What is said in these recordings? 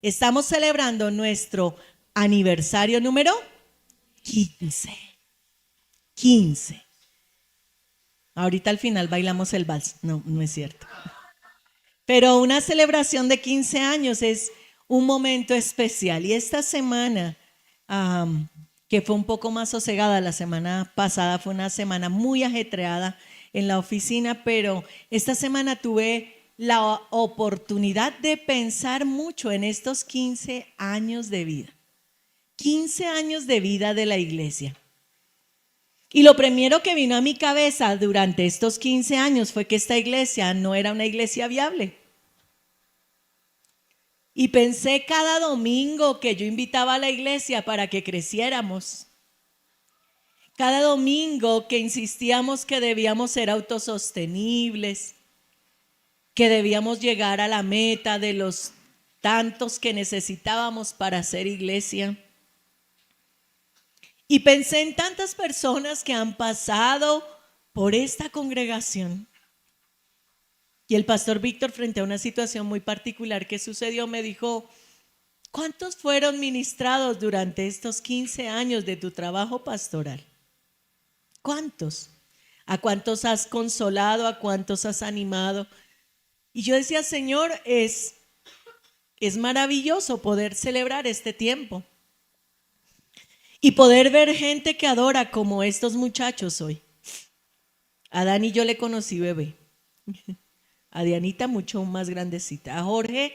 Estamos celebrando nuestro aniversario número 15. 15. Ahorita al final bailamos el vals. No, no es cierto. Pero una celebración de 15 años es un momento especial. Y esta semana, que fue un poco más sosegada, la semana pasada fue una semana muy ajetreada en la oficina, pero esta semana tuve la oportunidad de pensar mucho en estos 15 años de vida. 15 años de vida de la iglesia. Y lo primero que vino a mi cabeza durante estos 15 años fue que esta iglesia no era una iglesia viable. Y pensé cada domingo que yo invitaba a la iglesia para que creciéramos. Cada domingo que insistíamos que debíamos ser autosostenibles, que debíamos llegar a la meta de los tantos que necesitábamos para ser iglesia. Y pensé en tantas personas que han pasado por esta congregación. Y el pastor Víctor, frente a una situación muy particular que sucedió, me dijo: ¿cuántos fueron ministrados durante estos 15 años de tu trabajo pastoral? ¿Cuántos? ¿A cuántos has consolado? ¿A cuántos has animado? Y yo decía: Señor, es maravilloso poder celebrar este tiempo y poder ver gente que adora como estos muchachos hoy. A Dani yo le conocí bebé, a Dianita mucho más grandecita, a Jorge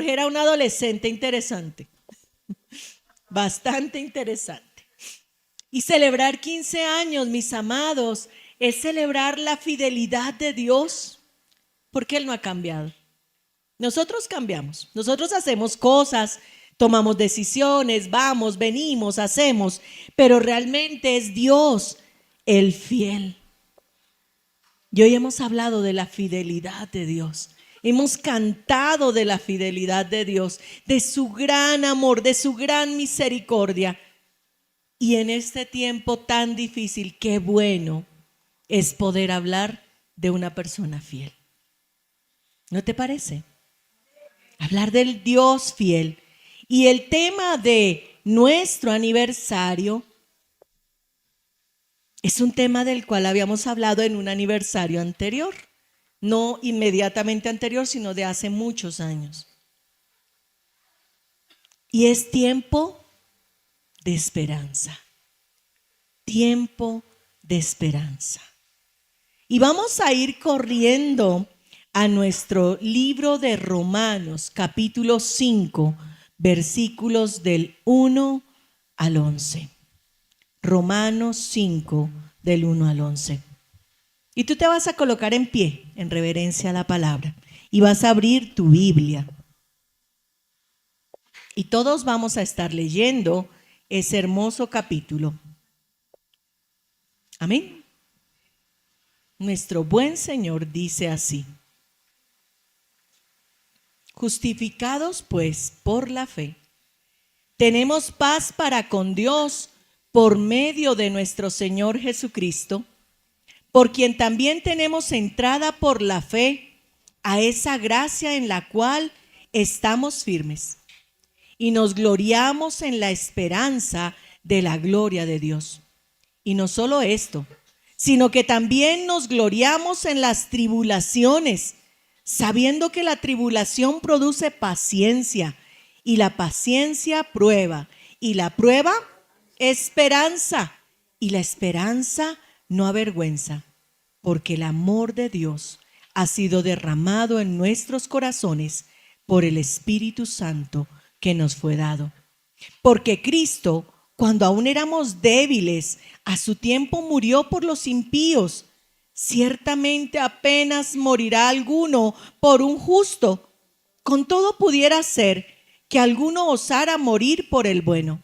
era un adolescente interesante, bastante interesante. Y celebrar 15 años, mis amados, es celebrar la fidelidad de Dios, porque Él no ha cambiado. Nosotros cambiamos, nosotros hacemos cosas, tomamos decisiones, vamos, venimos, hacemos, pero realmente es Dios el fiel. Y hoy hemos hablado de la fidelidad de Dios. Hemos cantado de la fidelidad de Dios, de su gran amor, de su gran misericordia. Y en este tiempo tan difícil, qué bueno es poder hablar de una persona fiel. ¿No te parece? Hablar del Dios fiel. Y el tema de nuestro aniversario es un tema del cual habíamos hablado en un aniversario anterior. No inmediatamente anterior, sino de hace muchos años. Y es tiempo de esperanza. Tiempo de esperanza. Y vamos a ir corriendo a nuestro libro de Romanos, capítulo 5, versículos del 1 al 11. Romanos 5, del 1 al 11. Y tú te vas a colocar en pie, en reverencia a la palabra, y vas a abrir tu Biblia. Y todos vamos a estar leyendo ese hermoso capítulo. Amén. Nuestro buen Señor dice así: justificados pues por la fe, tenemos paz para con Dios por medio de nuestro Señor Jesucristo, por quien también tenemos entrada por la fe a esa gracia en la cual estamos firmes y nos gloriamos en la esperanza de la gloria de Dios. Y no solo esto, sino que también nos gloriamos en las tribulaciones, sabiendo que la tribulación produce paciencia, y la paciencia prueba, y la prueba esperanza, y la esperanza no avergüenza, porque el amor de Dios ha sido derramado en nuestros corazones por el Espíritu Santo que nos fue dado. Porque Cristo, cuando aún éramos débiles, a su tiempo murió por los impíos. Ciertamente apenas morirá alguno por un justo. Con todo pudiera ser que alguno osara morir por el bueno.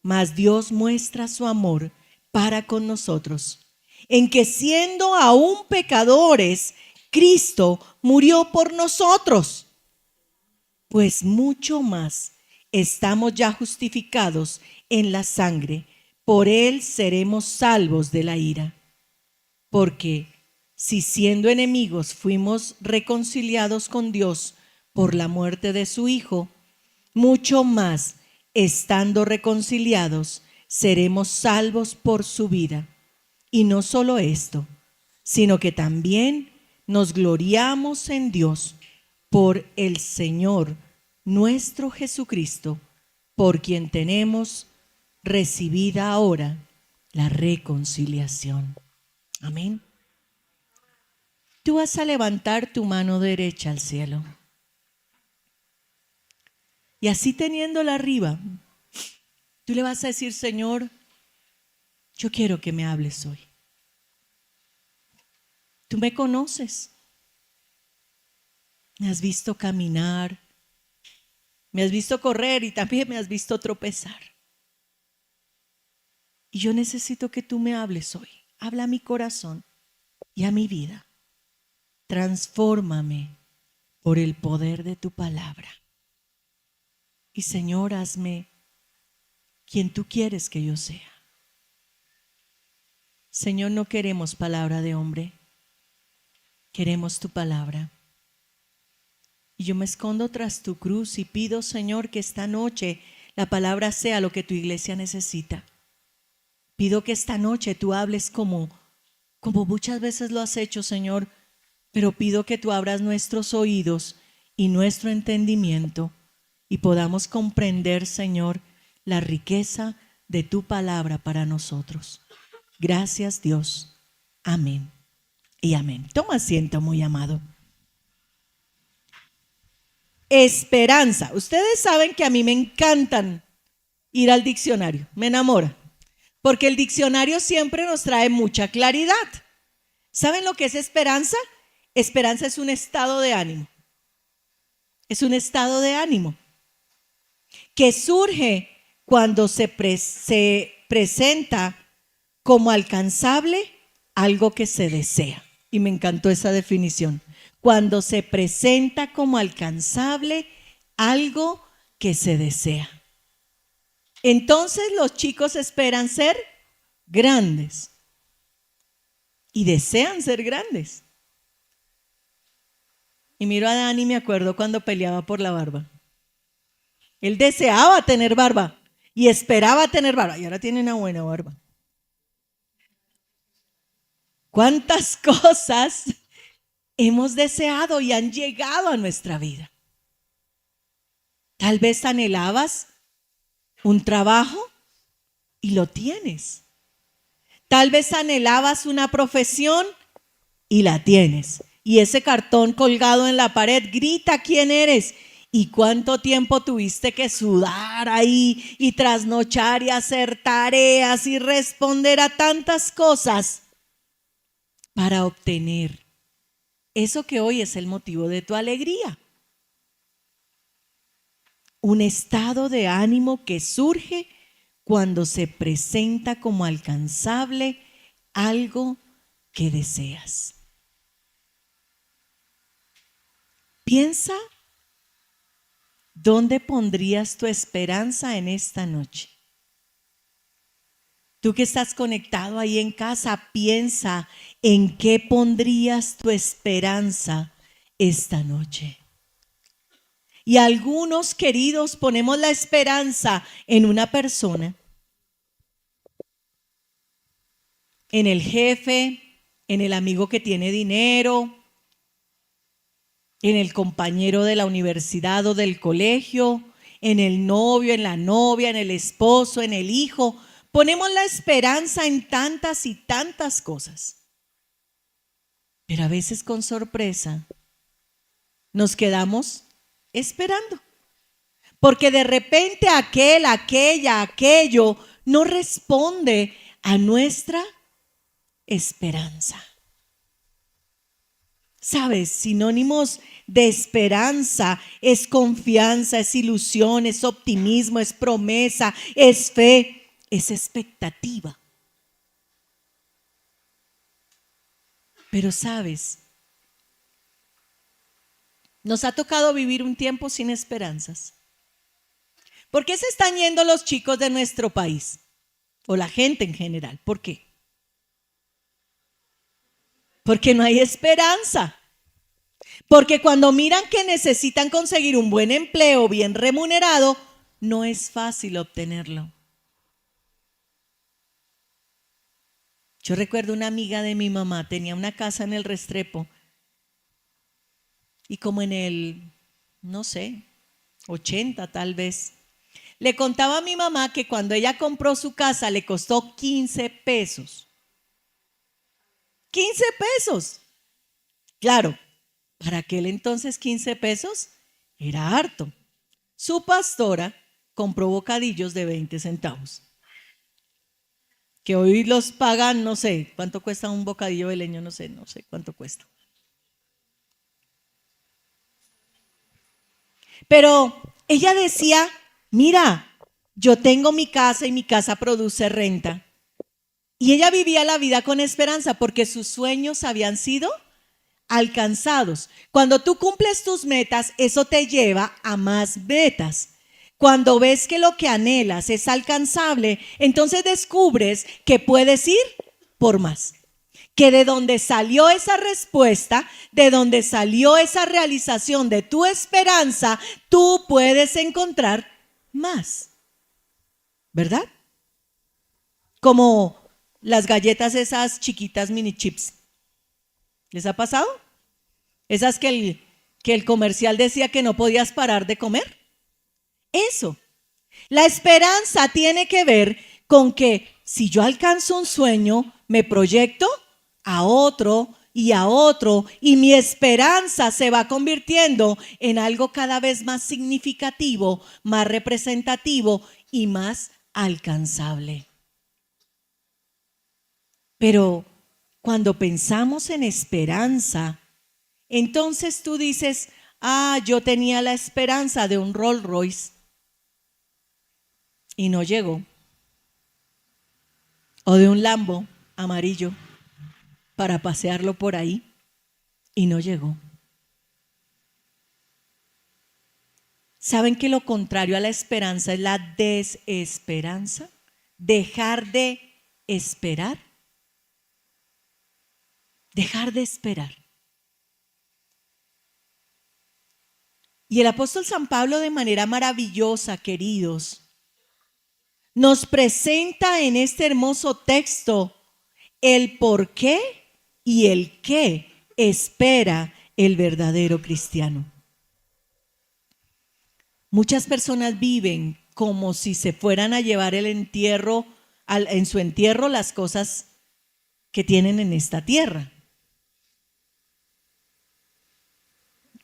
Mas Dios muestra su amor para con nosotros, en que siendo aún pecadores, Cristo murió por nosotros. Pues mucho más estamos ya justificados en la sangre, por él seremos salvos de la ira. Porque si siendo enemigos fuimos reconciliados con Dios por la muerte de su Hijo, mucho más, estando reconciliados, seremos salvos por su vida. Y no solo esto, sino que también nos gloriamos en Dios por el Señor nuestro Jesucristo, por quien tenemos recibida ahora la reconciliación. Amén. Tú vas a levantar tu mano derecha al cielo. Y así teniéndola arriba, tú le vas a decir: Señor, yo quiero que me hables hoy. Tú me conoces. Me has visto caminar, me has visto correr y también me has visto tropezar. Y yo necesito que tú me hables hoy. Habla a mi corazón y a mi vida. Transfórmame por el poder de tu palabra. Y Señor, hazme quien tú quieres que yo sea. Señor, no queremos palabra de hombre, queremos tu palabra. Y yo me escondo tras tu cruz y pido, Señor, que esta noche la palabra sea lo que tu iglesia necesita. Pido que esta noche tú hables como muchas veces lo has hecho, Señor, pero pido que tú abras nuestros oídos y nuestro entendimiento y podamos comprender, Señor, la riqueza de tu palabra para nosotros. Gracias, Dios. Amén y amén. Toma asiento, muy amado. Esperanza. Ustedes saben que a mí me encantan ir al diccionario, me enamora, porque el diccionario siempre nos trae mucha claridad. ¿Saben lo que es esperanza? Esperanza es un estado de ánimo. Es un estado de ánimo que surge cuando se presenta como alcanzable algo que se desea. Y me encantó esa definición. Cuando se presenta como alcanzable algo que se desea. Entonces los chicos esperan ser grandes y desean ser grandes. Y miro a Dani y me acuerdo cuando peleaba por la barba. Él deseaba tener barba y esperaba tener barba y ahora tiene una buena barba. ¿Cuántas cosas hemos deseado y han llegado a nuestra vida? Tal vez anhelabas un trabajo y lo tienes. Tal vez anhelabas una profesión y la tienes. Y ese cartón colgado en la pared grita quién eres y cuánto tiempo tuviste que sudar ahí y trasnochar y hacer tareas y responder a tantas cosas para obtener eso que hoy es el motivo de tu alegría. Un estado de ánimo que surge cuando se presenta como alcanzable algo que deseas. Piensa dónde pondrías tu esperanza en esta noche. Tú que estás conectado ahí en casa, piensa en qué pondrías tu esperanza esta noche. Y algunos, queridos, ponemos la esperanza en una persona, en el jefe, en el amigo que tiene dinero, en el compañero de la universidad o del colegio, en el novio, en la novia, en el esposo, en el hijo. Ponemos la esperanza en tantas y tantas cosas. Pero a veces con sorpresa nos quedamos esperando. Porque de repente aquello no responde a nuestra esperanza. ¿Sabes? Sinónimos de esperanza es confianza, es ilusión, es optimismo, es promesa, es fe, es expectativa. Pero ¿sabes? Nos ha tocado vivir un tiempo sin esperanzas. ¿Por qué se están yendo los chicos de nuestro país? O la gente en general. ¿Por qué? Porque no hay esperanza. Porque cuando miran que necesitan conseguir un buen empleo bien remunerado, no es fácil obtenerlo. Yo recuerdo una amiga de mi mamá, tenía una casa en el Restrepo y como en el, no sé, 80 tal vez, le contaba a mi mamá que cuando ella compró su casa le costó 15 pesos. 15 pesos. Claro, para aquel entonces 15 pesos era harto. Su pastora compró bocadillos de 20 centavos. Que hoy los pagan, no sé, ¿cuánto cuesta un bocadillo de leño? No sé cuánto cuesta. Pero ella decía, mira, yo tengo mi casa y mi casa produce renta. Y ella vivía la vida con esperanza porque sus sueños habían sido alcanzados. Cuando tú cumples tus metas, eso te lleva a más metas. Cuando ves que lo que anhelas es alcanzable, entonces descubres que puedes ir por más. Que de donde salió esa respuesta, de donde salió esa realización de tu esperanza, tú puedes encontrar más. ¿Verdad? Como las galletas esas chiquitas mini chips. ¿Les ha pasado? Esas que el comercial decía que no podías parar de comer. Eso. La esperanza tiene que ver con que si yo alcanzo un sueño, me proyecto a otro y mi esperanza se va convirtiendo en algo cada vez más significativo, más representativo y más alcanzable. Pero cuando pensamos en esperanza, entonces tú dices, yo tenía la esperanza de un Rolls Royce y no llegó. O de un Lambo amarillo para pasearlo por ahí y no llegó. ¿Saben que lo contrario a la esperanza es la desesperanza? Dejar de esperar. Dejar de esperar. Y el apóstol San Pablo de manera maravillosa, queridos, nos presenta en este hermoso texto el por qué y el qué espera el verdadero cristiano. Muchas personas viven como si se fueran a llevar el entierro, en su entierro las cosas que tienen en esta tierra.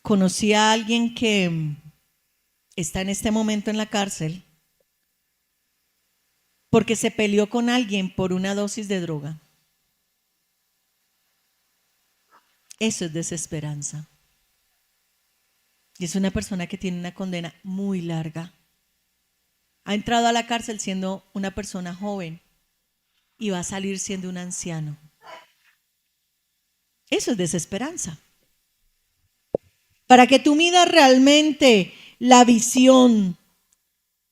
Conocí a alguien que está en este momento en la cárcel porque se peleó con alguien por una dosis de droga. Eso es desesperanza. Y es una persona que tiene una condena muy larga. Ha entrado a la cárcel siendo una persona joven y va a salir siendo un anciano. Eso es desesperanza. Para que tú midas realmente la visión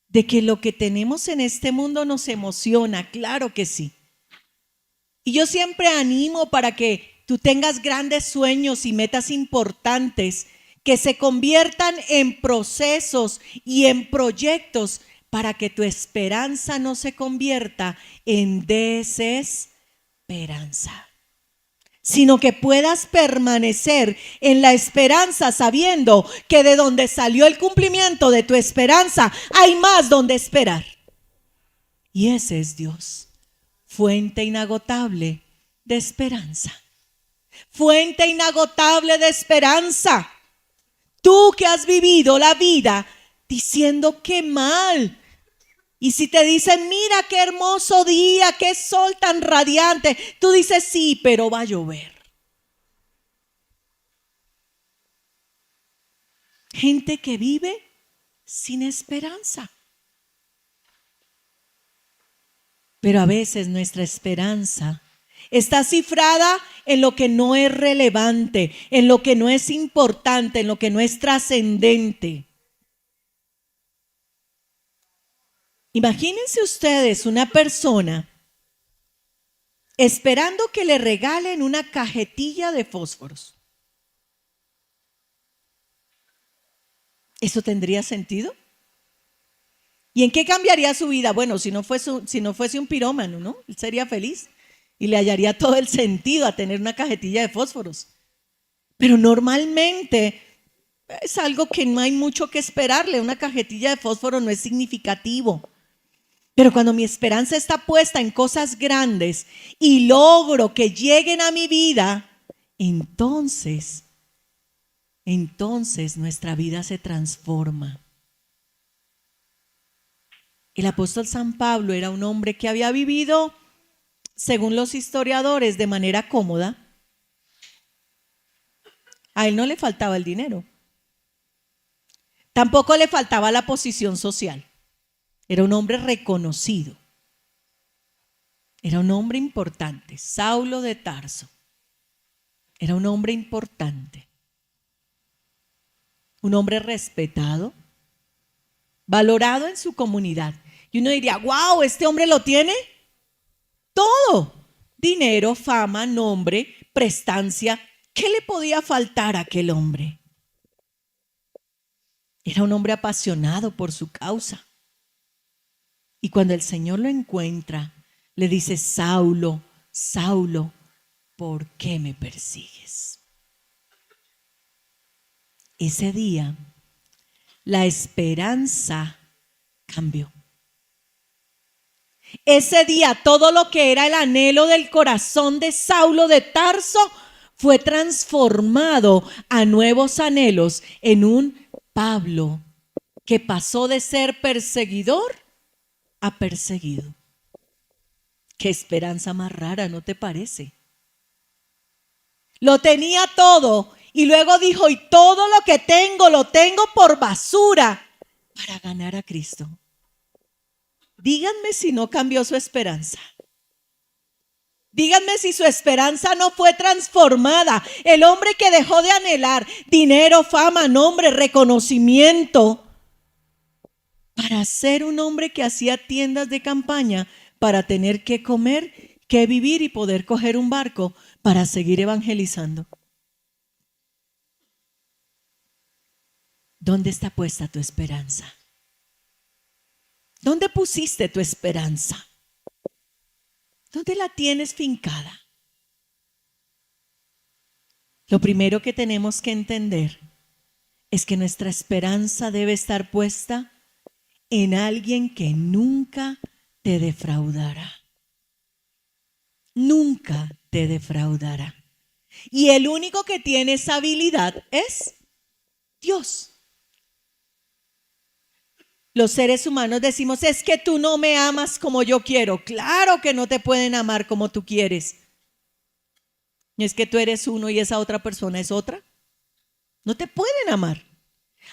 de que lo que tenemos en este mundo nos emociona, claro que sí. Y yo siempre animo para que tú tengas grandes sueños y metas importantes que se conviertan en procesos y en proyectos para que tu esperanza no se convierta en desesperanza, sino que puedas permanecer en la esperanza sabiendo que de donde salió el cumplimiento de tu esperanza hay más donde esperar. Y ese es Dios, fuente inagotable de esperanza. Fuente inagotable de esperanza. Tú que has vivido la vida diciendo qué mal. Y si te dicen, mira qué hermoso día, qué sol tan radiante, tú dices, sí, pero va a llover. Gente que vive sin esperanza. Pero a veces nuestra esperanza está cifrada en lo que no es relevante, en lo que no es importante, en lo que no es trascendente. Imagínense ustedes una persona esperando que le regalen una cajetilla de fósforos. ¿Eso tendría sentido? ¿Y en qué cambiaría su vida? Bueno, si no fuese un pirómano, ¿no? Él sería feliz y le hallaría todo el sentido a tener una cajetilla de fósforos. Pero normalmente es algo que no hay mucho que esperarle. Una cajetilla de fósforo no es significativo. Pero cuando mi esperanza está puesta en cosas grandes y logro que lleguen a mi vida, entonces nuestra vida se transforma. El apóstol San Pablo era un hombre que había vivido, según los historiadores, de manera cómoda. A él no le faltaba el dinero. Tampoco le faltaba la posición social. Era un hombre reconocido. Era un hombre importante. Saulo de Tarso. Era un hombre importante. Un hombre respetado, valorado en su comunidad. Y uno diría, wow, este hombre lo tiene todo. Dinero, fama, nombre, prestancia. ¿Qué le podía faltar a aquel hombre? Era un hombre apasionado por su causa. Y cuando el Señor lo encuentra, le dice, Saulo, Saulo, ¿por qué me persigues? Ese día, la esperanza cambió. Ese día, todo lo que era el anhelo del corazón de Saulo de Tarso fue transformado a nuevos anhelos en un Pablo que pasó de ser perseguidor a perseguido. Qué esperanza más rara, ¿no te parece? Lo tenía todo y luego dijo, y todo lo que tengo lo tengo por basura para ganar a Cristo. Díganme si no cambió su esperanza. Díganme si su esperanza no fue transformada. El hombre que dejó de anhelar dinero, fama, nombre, reconocimiento, para ser un hombre que hacía tiendas de campaña, para tener que comer, que vivir y poder coger un barco para seguir evangelizando. ¿Dónde está puesta tu esperanza? ¿Dónde pusiste tu esperanza? ¿Dónde la tienes fincada? Lo primero que tenemos que entender es que nuestra esperanza debe estar puesta en alguien que nunca te defraudará. Nunca te defraudará. Y el único que tiene esa habilidad es Dios. Los seres humanos decimos, es que tú no me amas como yo quiero. Claro que no te pueden amar como tú quieres. Es que tú eres uno y esa otra persona es otra. No te pueden amar.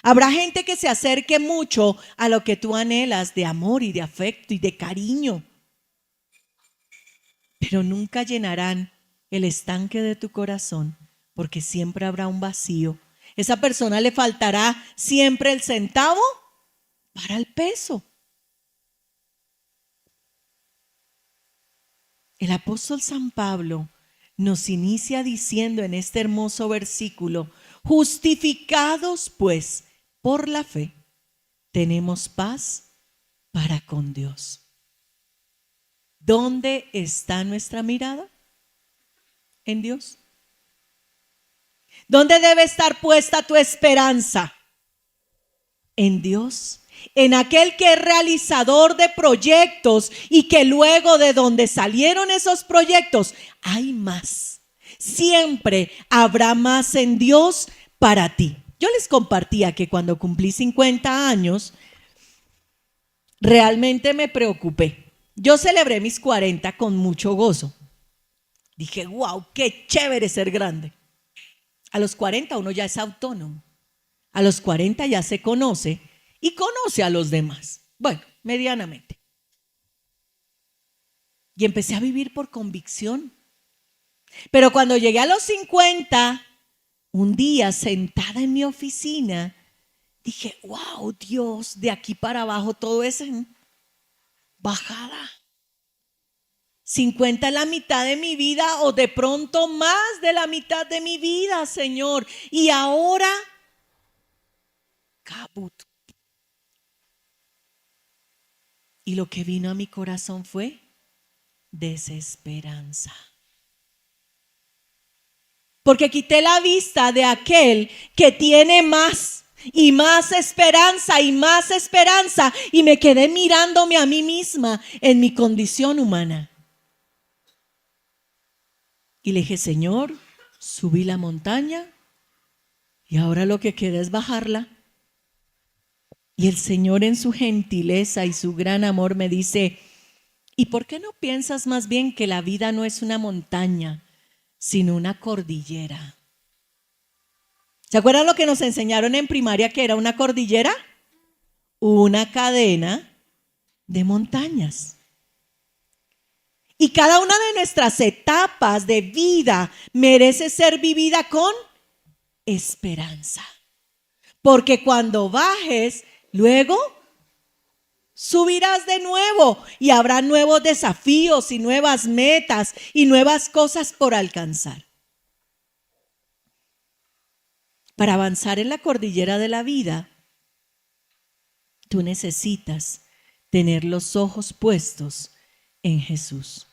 Habrá gente que se acerque mucho a lo que tú anhelas de amor y de afecto y de cariño, pero nunca llenarán el estanque de tu corazón, porque siempre habrá un vacío. Esa persona le faltará siempre el centavo para el peso. El apóstol San Pablo nos inicia diciendo en este hermoso versículo, justificados pues por la fe, tenemos paz para con Dios. ¿Dónde está nuestra mirada? En Dios. ¿Dónde debe estar puesta tu esperanza? En Dios. En aquel que es realizador de proyectos y que luego de donde salieron esos proyectos hay más. Siempre habrá más en Dios para ti. Yo les compartía que cuando cumplí 50 años, realmente me preocupé. Yo celebré mis 40 con mucho gozo. Dije, wow, qué chévere ser grande. A los 40 uno ya es autónomo. A los 40 ya se conoce y conoce a los demás. Bueno, medianamente. Y empecé a vivir por convicción. Pero cuando llegué a los 50, un día sentada en mi oficina, dije, wow, Dios, de aquí para abajo todo es en bajada. 50 es la mitad de mi vida o de pronto más de la mitad de mi vida, Señor. Y ahora, Kabut. Y lo que vino a mi corazón fue desesperanza. Porque quité la vista de aquel que tiene más y más esperanza y me quedé mirándome a mí misma en mi condición humana. Y le dije, Señor, subí la montaña y ahora lo que queda es bajarla. Y el Señor en su gentileza y su gran amor me dice, ¿y por qué no piensas más bien que la vida no es una montaña, sino una cordillera? ¿Se acuerdan lo que nos enseñaron en primaria que era una cordillera? Una cadena de montañas. Y cada una de nuestras etapas de vida merece ser vivida con esperanza. Porque cuando bajes, luego subirás de nuevo y habrá nuevos desafíos y nuevas metas y nuevas cosas por alcanzar. Para avanzar en la cordillera de la vida, tú necesitas tener los ojos puestos en Jesús.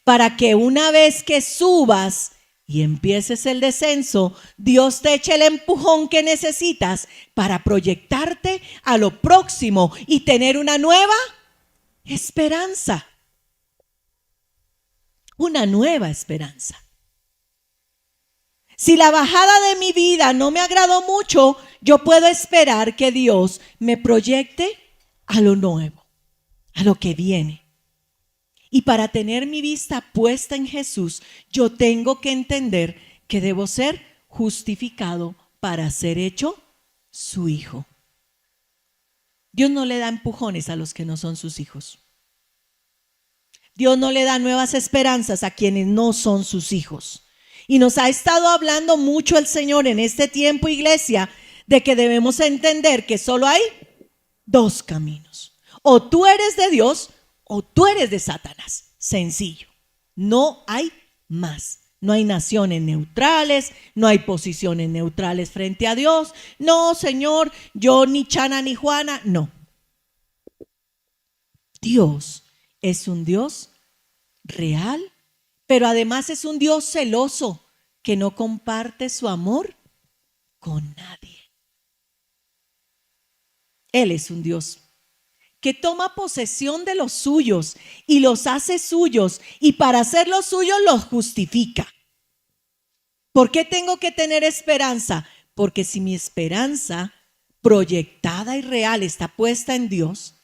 Para que una vez que subas y empieces el descenso, Dios te eche el empujón que necesitas para proyectarte a lo próximo y tener una nueva esperanza. Una nueva esperanza. Si la bajada de mi vida no me agradó mucho, yo puedo esperar que Dios me proyecte a lo nuevo, a lo que viene. Y para tener mi vista puesta en Jesús, yo tengo que entender que debo ser justificado para ser hecho su hijo. Dios no le da empujones a los que no son sus hijos. Dios no le da nuevas esperanzas a quienes no son sus hijos. Y nos ha estado hablando mucho el Señor en este tiempo, iglesia, de que debemos entender que solo hay dos caminos. O tú eres de Dios o tú eres de Satanás. Sencillo. No hay más. No hay naciones neutrales, no hay posiciones neutrales frente a Dios. No, Señor, yo ni Chana ni Juana, no. Dios es un Dios real, pero además es un Dios celoso que no comparte su amor con nadie. Él es un Dios que toma posesión de los suyos y los hace suyos, y para hacer los suyos los justifica. ¿Por qué tengo que tener esperanza? Porque si mi esperanza proyectada y real está puesta en Dios,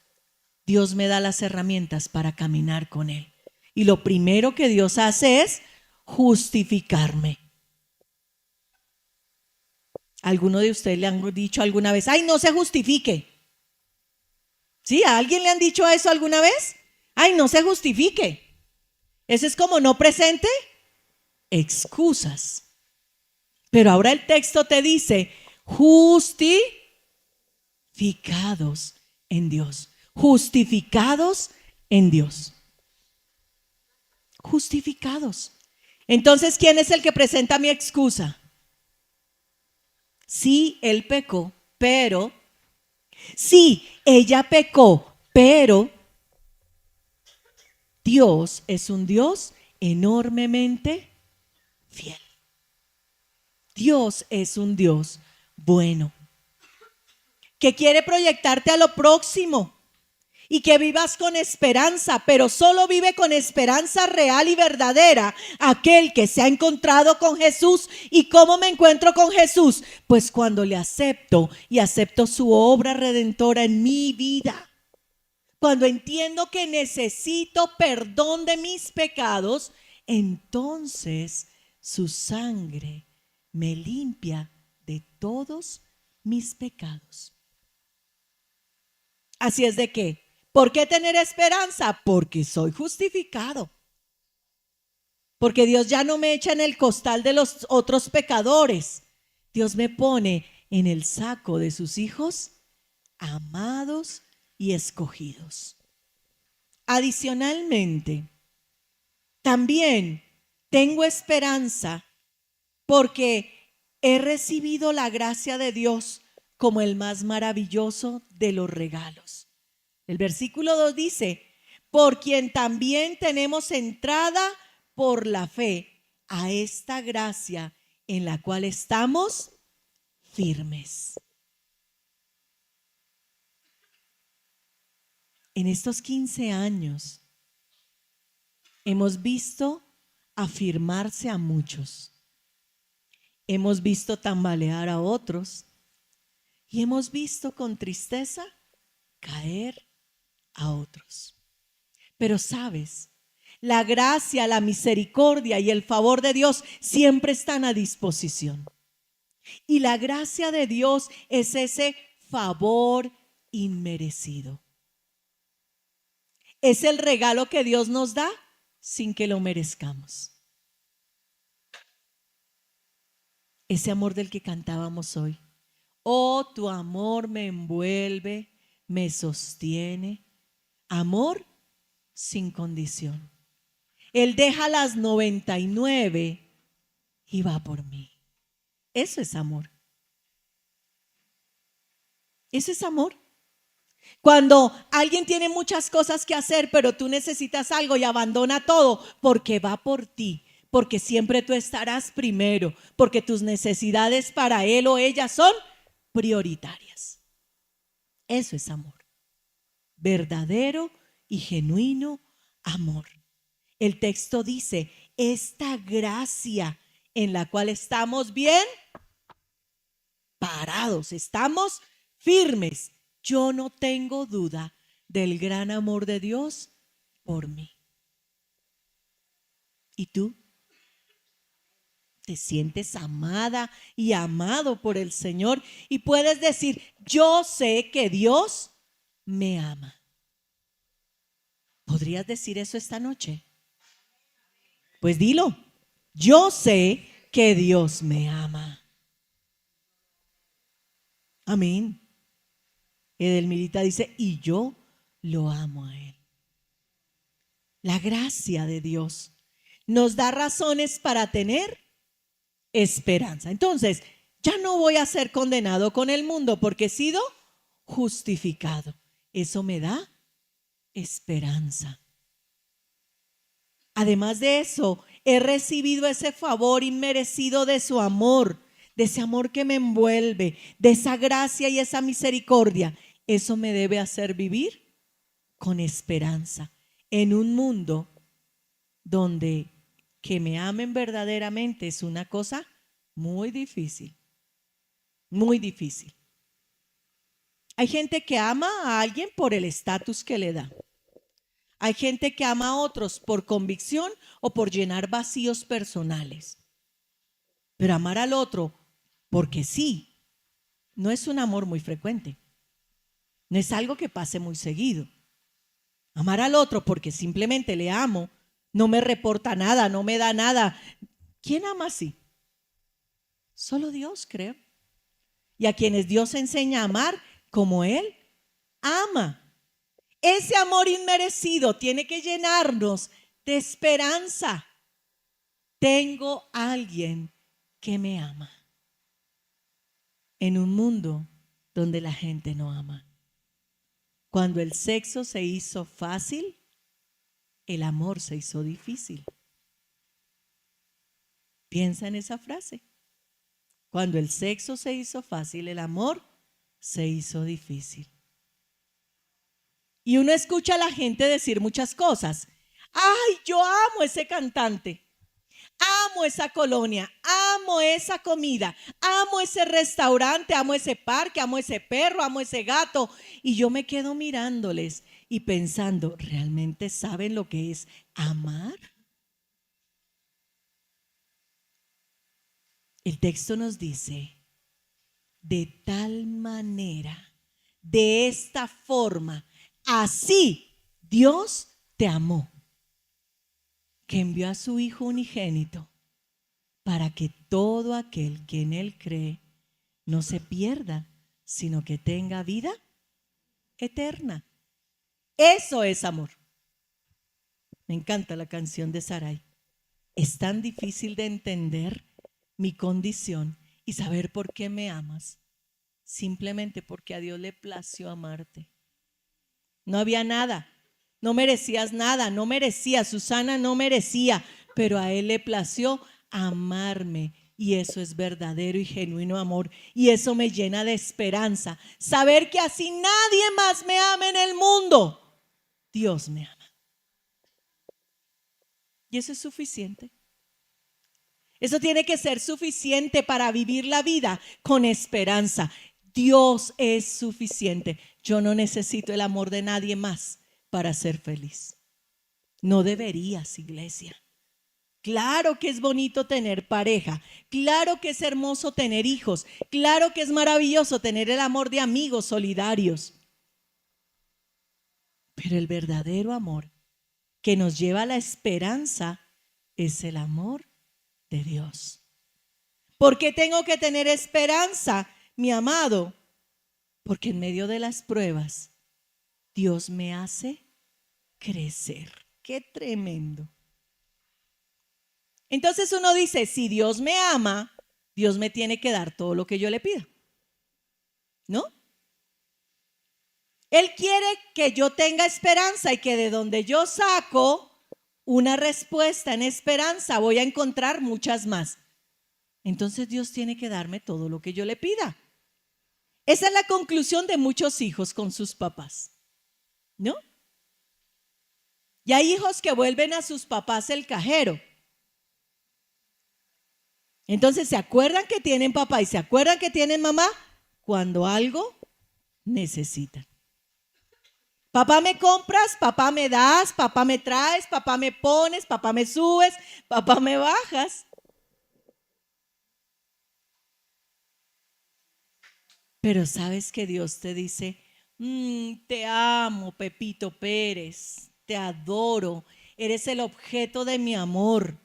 Dios me da las herramientas para caminar con Él. Y lo primero que Dios hace es justificarme. ¿Alguno de ustedes le han dicho alguna vez, ay, no se justifique? ¿Sí? ¿A alguien le han dicho eso alguna vez? Ay, no se justifique. Eso es como no presente excusas. Pero ahora el texto te dice, justificados en Dios. Justificados en Dios. Justificados. Entonces, ¿quién es el que presenta mi excusa? Sí, él pecó, pero... Sí, ella pecó, pero Dios es un Dios enormemente fiel. Dios es un Dios bueno, que quiere proyectarte a lo próximo y que vivas con esperanza, pero solo vive con esperanza real y verdadera aquel que se ha encontrado con Jesús. ¿Y cómo me encuentro con Jesús? Pues cuando le acepto y acepto su obra redentora en mi vida. Cuando entiendo que necesito perdón de mis pecados, entonces su sangre me limpia de todos mis pecados. Así es de que, ¿por qué tener esperanza? Porque soy justificado. Porque Dios ya no me echa en el costal de los otros pecadores. Dios me pone en el saco de sus hijos amados y escogidos. Adicionalmente, también tengo esperanza porque he recibido la gracia de Dios como el más maravilloso de los regalos. El versículo 2 dice, por quien también tenemos entrada por la fe a esta gracia en la cual estamos firmes. En estos 15 años hemos visto afirmarse a muchos, hemos visto tambalear a otros y hemos visto con tristeza caer a otros. Pero sabes, la gracia, la misericordia y el favor de Dios siempre están a disposición. Y la gracia de Dios es ese favor inmerecido. Es el regalo que Dios nos da sin que lo merezcamos. Ese amor del que cantábamos hoy. Oh, tu amor me envuelve, me sostiene. Amor sin condición. Él deja las 99 y va por mí. Eso es amor. Eso es amor. Cuando alguien tiene muchas cosas que hacer, pero tú necesitas algo y abandona todo porque va por ti, porque siempre tú estarás primero, porque tus necesidades para él o ella son prioritarias. Eso es amor. Verdadero y genuino amor. El texto dice, esta gracia en la cual estamos bien parados, estamos firmes. Yo no tengo duda del gran amor de Dios por mí. ¿Y tú? ¿Te sientes amada y amado por el Señor? Y puedes decir, yo sé que Dios me ama. ¿Podrías decir eso esta noche? Pues dilo, yo sé que Dios me ama. Amén. Edelmirita dice, y yo lo amo a Él. La gracia de Dios nos da razones para tener esperanza. Entonces, ya no voy a ser condenado con el mundo porque he sido justificado. Eso me da esperanza. Además de eso, he recibido ese favor inmerecido de su amor, de ese amor que me envuelve, de esa gracia y esa misericordia. Eso me debe hacer vivir con esperanza en un mundo donde que me amen verdaderamente es una cosa muy difícil, muy difícil. Hay gente que ama a alguien por el estatus que le da. Hay gente que ama a otros por convicción o por llenar vacíos personales. Pero amar al otro porque sí, no es un amor muy frecuente. No es algo que pase muy seguido. Amar al otro porque simplemente le amo, no me reporta nada, no me da nada. ¿Quién ama así? Solo Dios, creo. Y a quienes Dios enseña a amar como Él ama. Ese amor inmerecido tiene que llenarnos de esperanza. Tengo a alguien que me ama. En un mundo donde la gente no ama. Cuando el sexo se hizo fácil, el amor se hizo difícil. Piensa en esa frase. Cuando el sexo se hizo fácil, el amor se hizo difícil. Y uno escucha a la gente decir muchas cosas. Ay, yo amo ese cantante. Amo esa colonia, amo esa comida, amo ese restaurante, amo ese parque, amo ese perro, amo ese gato. Y yo me quedo mirándoles y pensando, ¿realmente saben lo que es amar? El texto nos dice, de tal manera, de esta forma, así Dios te amó, que envió a su Hijo unigénito para que todo aquel que en Él cree no se pierda, sino que tenga vida eterna. Eso es amor. Me encanta la canción de Sarai. Es tan difícil de entender mi condición y saber por qué me amas. simplemente porque a Dios le plació amarte. No había nada, no merecías nada, no merecías, Susana no merecía, pero a Él le plació amarme. Y eso es verdadero y genuino amor. Y eso me llena de esperanza. Saber que así nadie más me ama en el mundo. Dios me ama. Y eso es suficiente. Eso tiene que ser suficiente para vivir la vida con esperanza. Dios es suficiente. Yo no necesito el amor de nadie más para ser feliz. No deberías, iglesia. Claro que es bonito tener pareja, claro que es hermoso tener hijos, claro que es maravilloso tener el amor de amigos solidarios. Pero el verdadero amor que nos lleva a la esperanza es el amor de Dios. ¿Por qué tengo que tener esperanza, mi amado? Porque en medio de las pruebas, Dios me hace crecer. ¡Qué tremendo! Entonces uno dice, si Dios me ama, Dios me tiene que dar todo lo que yo le pida, ¿no? Él quiere que yo tenga esperanza y que de donde yo saco una respuesta en esperanza voy a encontrar muchas más. Entonces Dios tiene que darme todo lo que yo le pida. Esa es la conclusión de muchos hijos con sus papás, ¿no? Y hay hijos que vuelven a sus papás el cajero. Entonces se acuerdan que tienen papá y se acuerdan que tienen mamá cuando algo necesitan. Papá me compras, papá me das, papá me traes, papá me pones, papá me subes, papá me bajas. Pero sabes que Dios te dice, te amo, Pepito Pérez, te adoro, eres el objeto de mi amor.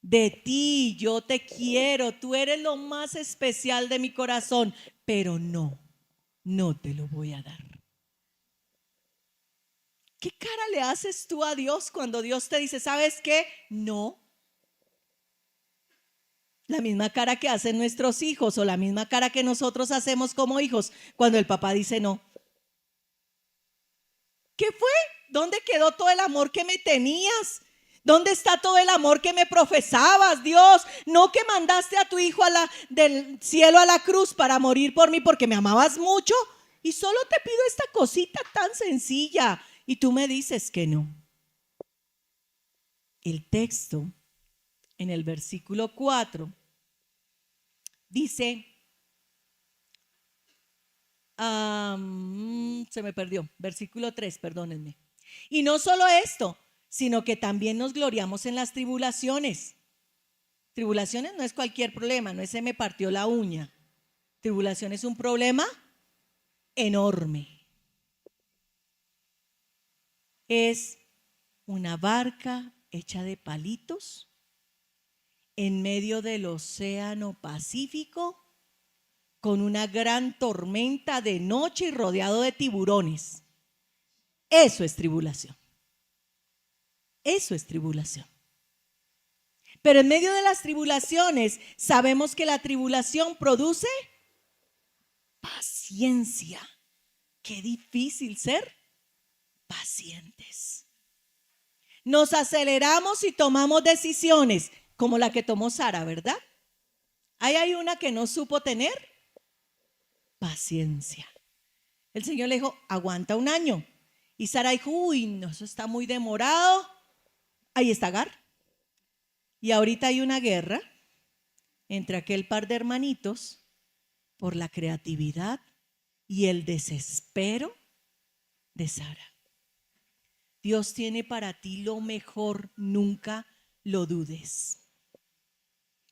De ti yo te quiero, tú eres lo más especial de mi corazón, pero no te lo voy a dar. ¿Qué cara le haces tú a Dios cuando Dios te dice, ¿sabes qué? No. La misma cara que hacen nuestros hijos o la misma cara que nosotros hacemos como hijos cuando el papá dice no. ¿Qué fue? ¿Dónde quedó todo el amor que me tenías? ¿Dónde está todo el amor que me profesabas, Dios? No que mandaste a tu hijo del cielo a la cruz para morir por mí porque me amabas mucho y solo te pido esta cosita tan sencilla y tú me dices que no. El texto en el versículo 4 dice, se me perdió, versículo 3, perdónenme. Y no solo esto, sino que también nos gloriamos en las tribulaciones. Tribulaciones no es cualquier problema, no es se me partió la uña. Tribulación es un problema enorme. Es una barca hecha de palitos en medio del océano Pacífico con una gran tormenta de noche y rodeado de tiburones. Eso es tribulación. Eso es tribulación. Pero en medio de las tribulaciones sabemos que la tribulación produce paciencia. Qué difícil ser pacientes. Nos aceleramos y tomamos decisiones como la que tomó Sara, ¿verdad? Ahí hay una que no supo tener paciencia. El Señor le dijo, aguanta un año. Y Sara dijo, uy, no, eso está muy demorado. Ahí está Agar. Y ahorita hay una guerra entre aquel par de hermanitos por la creatividad y el desespero de Sara. Dios tiene para ti lo mejor, nunca lo dudes.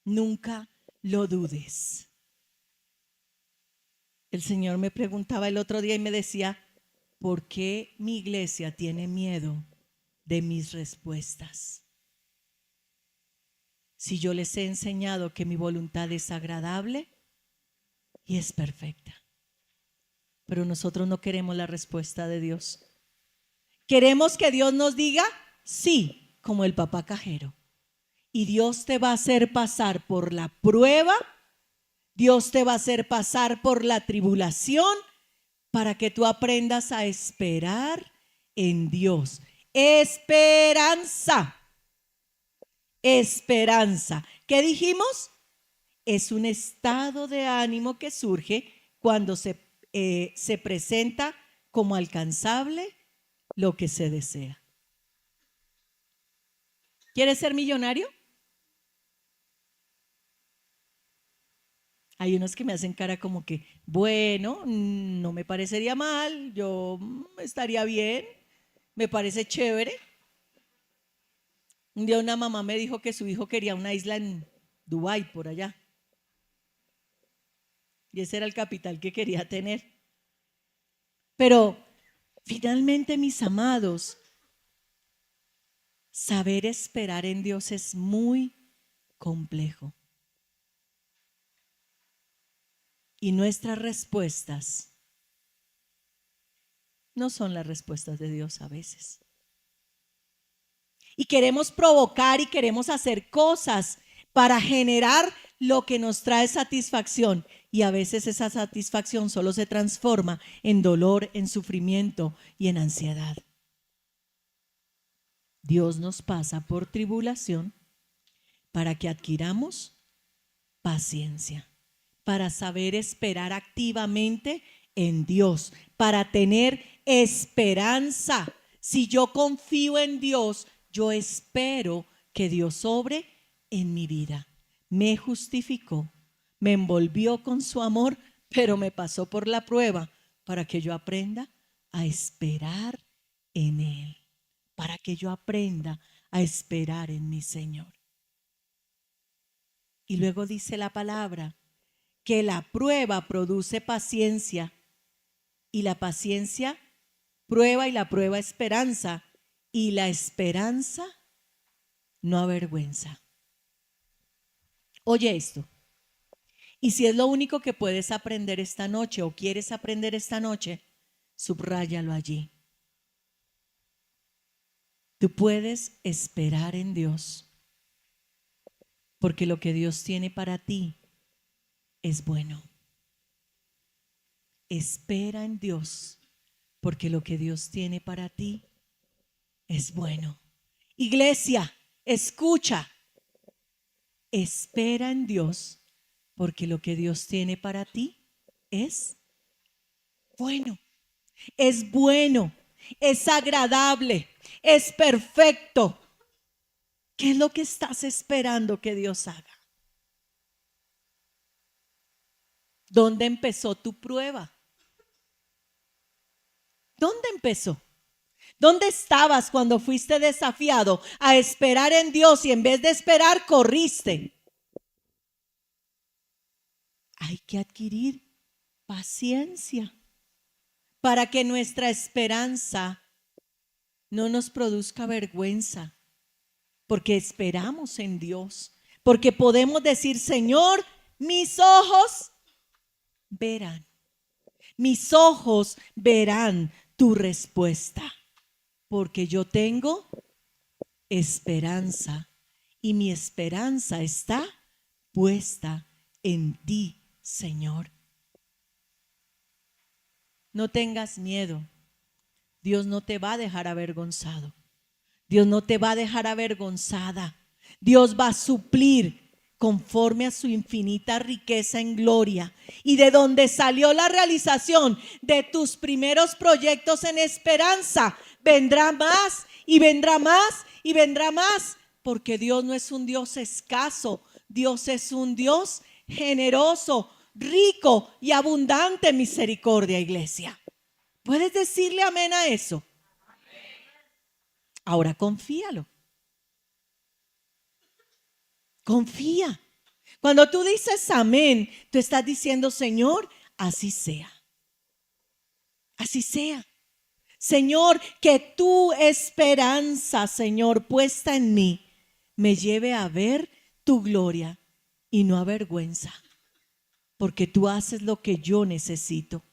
Nunca lo dudes. El Señor me preguntaba el otro día y me decía, ¿por qué mi iglesia tiene miedo de mis respuestas? Si yo les he enseñado que mi voluntad es agradable y es perfecta. Pero nosotros no queremos la respuesta de Dios. Queremos que Dios nos diga sí, como el papá cajero. Y Dios te va a hacer pasar por la prueba Dios te va a hacer pasar por la tribulación para que tú aprendas a esperar en Dios. Esperanza. Esperanza. ¿Qué dijimos? Es un estado de ánimo que surge cuando se presenta como alcanzable lo que se desea. ¿Quieres ser millonario? Hay unos que me hacen cara como que, bueno, no me parecería mal, yo estaría bien, me parece chévere. Un día una mamá me dijo que su hijo quería una isla en Dubái, por allá. Y ese era el capital que quería tener. Pero finalmente, mis amados, saber esperar en Dios es muy complejo. Y nuestras respuestas no son las respuestas de Dios a veces. Y queremos provocar y queremos hacer cosas para generar lo que nos trae satisfacción. Y a veces esa satisfacción solo se transforma en dolor, en sufrimiento y en ansiedad. Dios nos pasa por tribulación para que adquiramos paciencia, para saber esperar activamente en Dios, para tener esperanza. Si yo confío en Dios, yo espero que Dios obre en mi vida. Me justificó, me envolvió con su amor, pero me pasó por la prueba para que yo aprenda a esperar en Él, para que yo aprenda a esperar en mi Señor. Y luego dice la palabra que la prueba produce paciencia y la paciencia prueba y la prueba esperanza y la esperanza no avergüenza. Oye esto, y si es lo único que puedes aprender esta noche o quieres aprender esta noche, subráyalo allí. Tú puedes esperar en Dios porque lo que Dios tiene para ti es bueno. Espera en Dios porque lo que Dios tiene para ti es bueno. Iglesia, escucha. Espera en Dios porque lo que Dios tiene para ti es bueno. Es bueno, es agradable, es perfecto. ¿Qué es lo que estás esperando que Dios haga? ¿Dónde empezó tu prueba? ¿Dónde empezó? ¿Dónde estabas cuando fuiste desafiado a esperar en Dios y en vez de esperar corriste? Hay que adquirir paciencia para que nuestra esperanza no nos produzca vergüenza, porque esperamos en Dios, porque podemos decir, Señor, mis ojos verán, mis ojos verán tu respuesta, porque yo tengo esperanza y mi esperanza está puesta en ti, Señor. No tengas miedo. Dios no te va a dejar avergonzado. Dios no te va a dejar avergonzada. Dios va a suplir conforme a su infinita riqueza en gloria. Y de donde salió la realización de tus primeros proyectos en esperanza, vendrá más y vendrá más y vendrá más. Porque Dios no es un Dios escaso. Dios es un Dios generoso, rico y abundante en misericordia, iglesia. ¿Puedes decirle amén a eso? Ahora confíalo. Confía. Cuando tú dices amén, tú estás diciendo, Señor, así sea. Así sea. Señor, que tu esperanza, Señor, puesta en mí, me lleve a ver tu gloria y no a vergüenza. Porque tú haces lo que yo necesito,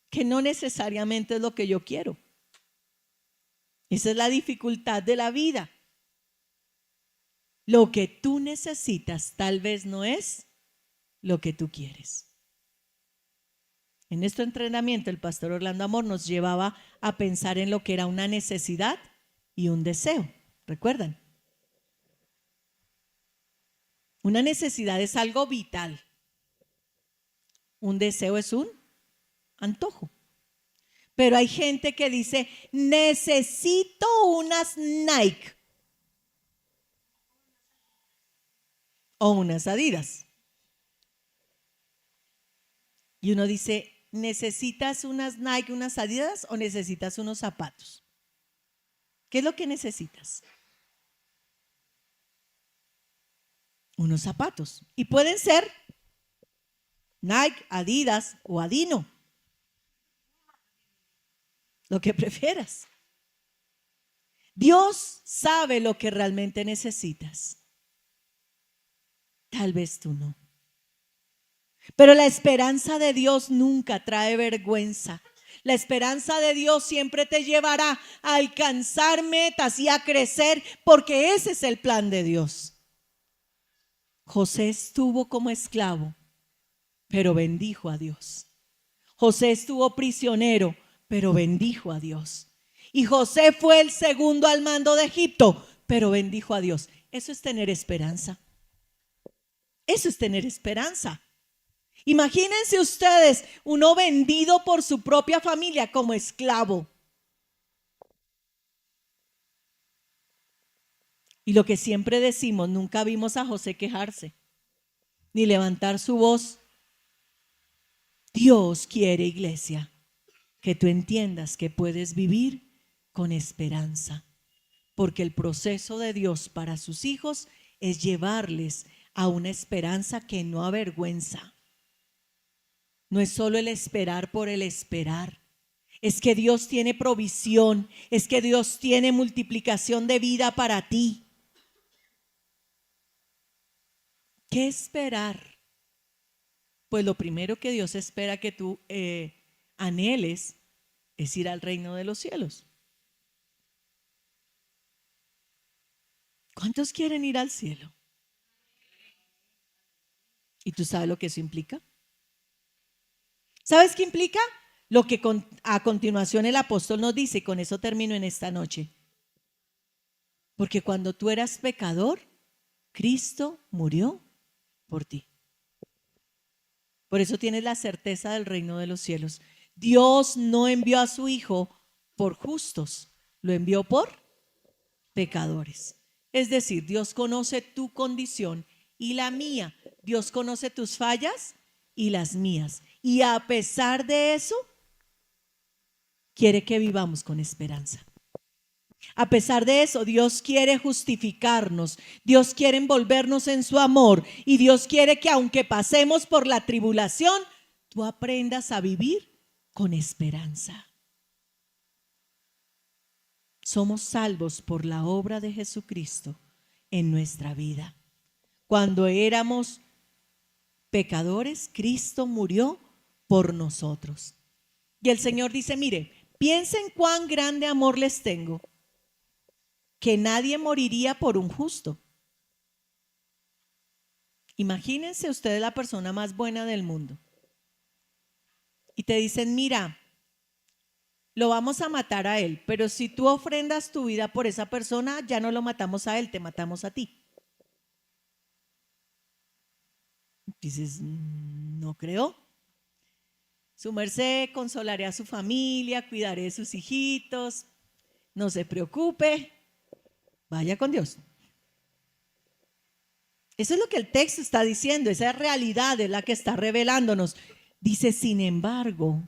que no necesariamente es lo que yo quiero. Esa es la dificultad de la vida. Lo que tú necesitas tal vez no es lo que tú quieres. En nuestro entrenamiento, el pastor Orlando Amor nos llevaba a pensar en lo que era una necesidad y un deseo. ¿Recuerdan? Una necesidad es algo vital. Un deseo es un antojo. Pero hay gente que dice, necesito unas Nike o unas Adidas. Y uno dice, ¿necesitas unas Nike, unas Adidas o necesitas unos zapatos? ¿Qué es lo que necesitas? Unos zapatos. Y pueden ser Nike, Adidas o Adino. Lo que prefieras. Dios sabe lo que realmente necesitas. Tal vez tú no. Pero la esperanza de Dios nunca trae vergüenza. La esperanza de Dios siempre te llevará a alcanzar metas y a crecer, porque ese es el plan de Dios. José estuvo como esclavo, pero bendijo a Dios. José estuvo prisionero, pero bendijo a Dios. Y José fue el segundo al mando de Egipto, pero bendijo a Dios. Eso es tener esperanza. Eso es tener esperanza. Imagínense ustedes, uno vendido por su propia familia como esclavo. Y lo que siempre decimos, nunca vimos a José quejarse, ni levantar su voz. Dios quiere, iglesia, que tú entiendas que puedes vivir con esperanza, porque el proceso de Dios para sus hijos es llevarles a una esperanza que no avergüenza. No es solo el esperar por el esperar. Es que Dios tiene provisión, es que Dios tiene multiplicación de vida para ti. ¿Qué esperar? Pues lo primero que Dios espera que tú anheles es ir al reino de los cielos. ¿Cuántos quieren ir al cielo? ¿Y tú sabes lo que eso implica? ¿Sabes qué implica? Lo que a continuación el apóstol nos dice, y con eso termino en esta noche. Porque cuando tú eras pecador, Cristo murió por ti. Por eso tienes la certeza del reino de los cielos. Dios no envió a su Hijo por justos, lo envió por pecadores. Es decir, Dios conoce tu condición y la mía. Dios conoce tus fallas y las mías. Y a pesar de eso, quiere que vivamos con esperanza. A pesar de eso, Dios quiere justificarnos, Dios quiere envolvernos en su amor y Dios quiere que aunque pasemos por la tribulación, tú aprendas a vivir con esperanza. Somos salvos por la obra de Jesucristo en nuestra vida. Cuando éramos pecadores, Cristo murió por nosotros. Y el Señor dice, mire, piensen cuán grande amor les tengo, que nadie moriría por un justo. Imagínense ustedes la persona más buena del mundo y te dicen, mira, lo vamos a matar a él, pero si tú ofrendas tu vida por esa persona, ya no lo matamos a él, te matamos a ti. Dices, no creo. Su merced, consolaré a su familia, cuidaré de sus hijitos, no se preocupe, vaya con Dios. Eso es lo que el texto está diciendo, esa realidad es la que está revelándonos. Dice, sin embargo,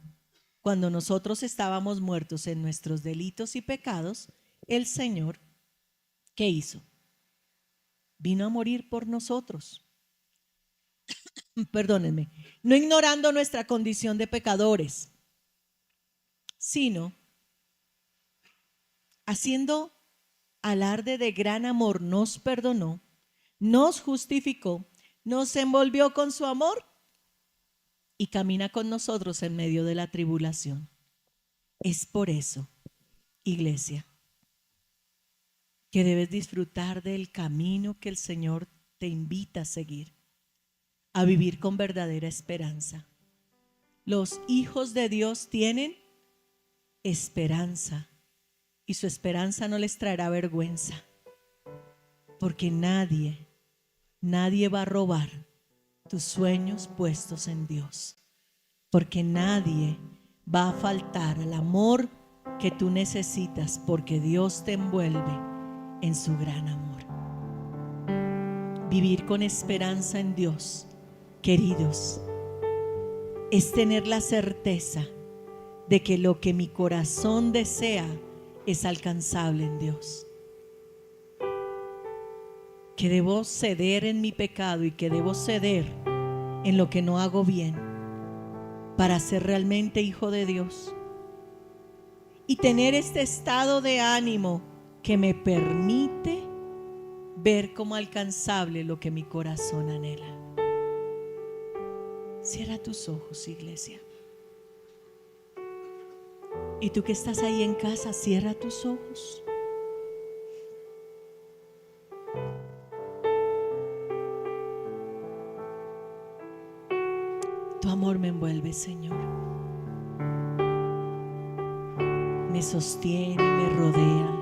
cuando nosotros estábamos muertos en nuestros delitos y pecados, el Señor, ¿qué hizo? Vino a morir por nosotros. Perdónenme, no ignorando nuestra condición de pecadores, sino haciendo alarde de gran amor, nos perdonó, nos justificó, nos envolvió con su amor y camina con nosotros en medio de la tribulación. Es por eso, iglesia, que debes disfrutar del camino que el Señor te invita a seguir. a vivir con verdadera esperanza. Los hijos de Dios tienen esperanza y su esperanza no les traerá vergüenza, porque nadie va a robar tus sueños puestos en Dios, porque nadie va a faltar al amor que tú necesitas, porque Dios te envuelve en su gran amor. Vivir con esperanza en Dios, queridos, es tener la certeza de que lo que mi corazón desea es alcanzable en Dios. Que debo ceder en mi pecado y que debo ceder en lo que no hago bien para ser realmente hijo de Dios. Y tener este estado de ánimo que me permite ver como alcanzable lo que mi corazón anhela. Cierra tus ojos, iglesia. Y tú que estás ahí en casa, cierra tus ojos. Tu amor me envuelve, Señor. Me sostiene, me rodea.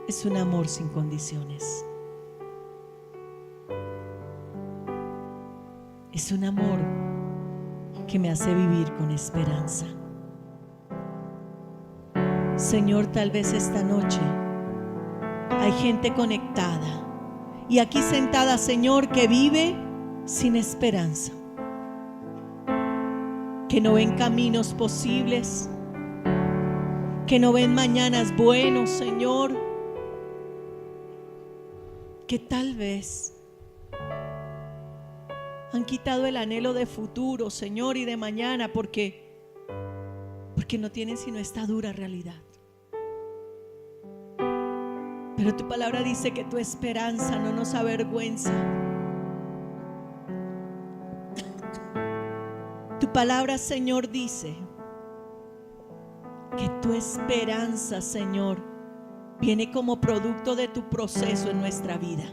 Es un amor sin condiciones. Es un amor que me hace vivir con esperanza. Señor, tal vez esta noche hay gente conectada y aquí sentada, Señor, que vive sin esperanza, que no ven caminos posibles, que no ven mañanas buenos, Señor, que tal vez han quitado el anhelo de futuro, Señor, y de mañana porque no tienen sino esta dura realidad. Pero tu palabra dice que tu esperanza no nos avergüenza. Tu palabra, Señor, dice que tu esperanza, Señor, viene como producto de tu proceso en nuestra vida.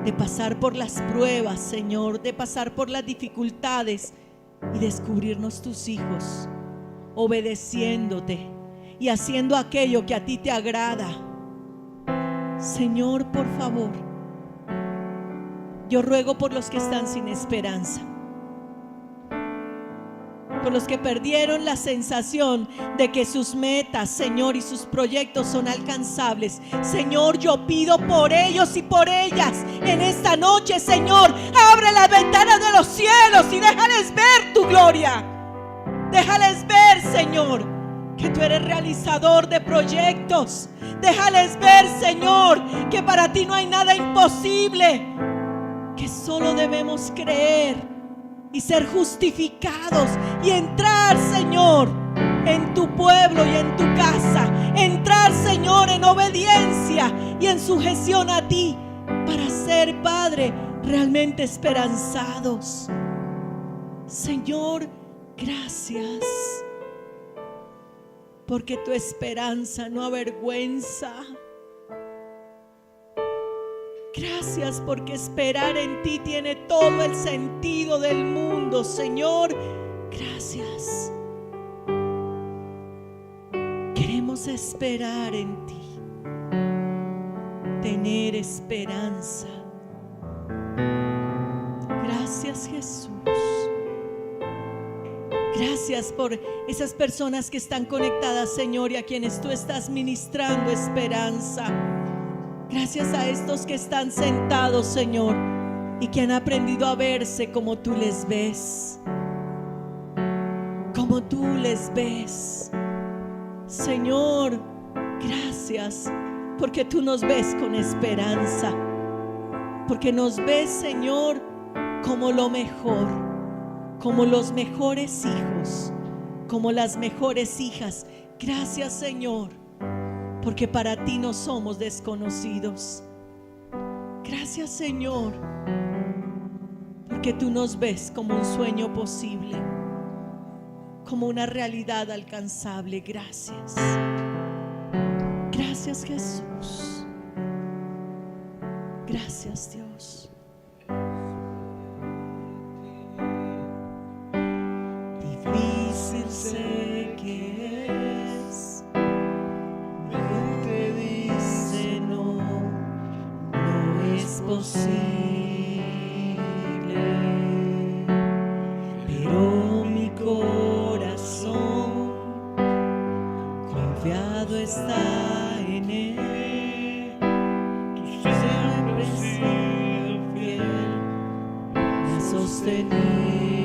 De pasar por las pruebas, Señor, de pasar por las dificultades y descubrirnos tus hijos, obedeciéndote y haciendo aquello que a ti te agrada. Señor, por favor, yo ruego por los que están sin esperanza, por los que perdieron la sensación de que sus metas, Señor, y sus proyectos son alcanzables. Señor, yo pido por ellos y por ellas en esta noche, Señor, abre las ventanas de los cielos y déjales ver tu gloria. Déjales ver, Señor, que tú eres realizador de proyectos. Déjales ver, Señor, que para ti no hay nada imposible, que solo debemos creer y ser justificados y entrar, Señor, en tu pueblo y en tu casa. Entrar, Señor, en obediencia y en sujeción a ti para ser, Padre, realmente esperanzados. Señor, gracias, porque tu esperanza no avergüenza. Gracias porque esperar en ti tiene todo el sentido del mundo, Señor. Gracias. Queremos esperar en ti, tener esperanza. Gracias, Jesús. Gracias por esas personas que están conectadas, Señor, y a quienes tú estás ministrando esperanza. Gracias a estos que están sentados, Señor, y que han aprendido a verse como tú les ves. Como tú les ves. Señor, gracias porque tú nos ves con esperanza. Porque nos ves, Señor, como lo mejor, como los mejores hijos, como las mejores hijas. Gracias, Señor, porque para ti no somos desconocidos. Gracias, Señor, porque tú nos ves como un sueño posible, como una realidad alcanzable. Gracias. Gracias, Jesús. Gracias, Dios. sé que es. Mente dice no, no es posible, pero mi corazón confiado está en Él. Tú siempre has sido fiel, me has sostenido.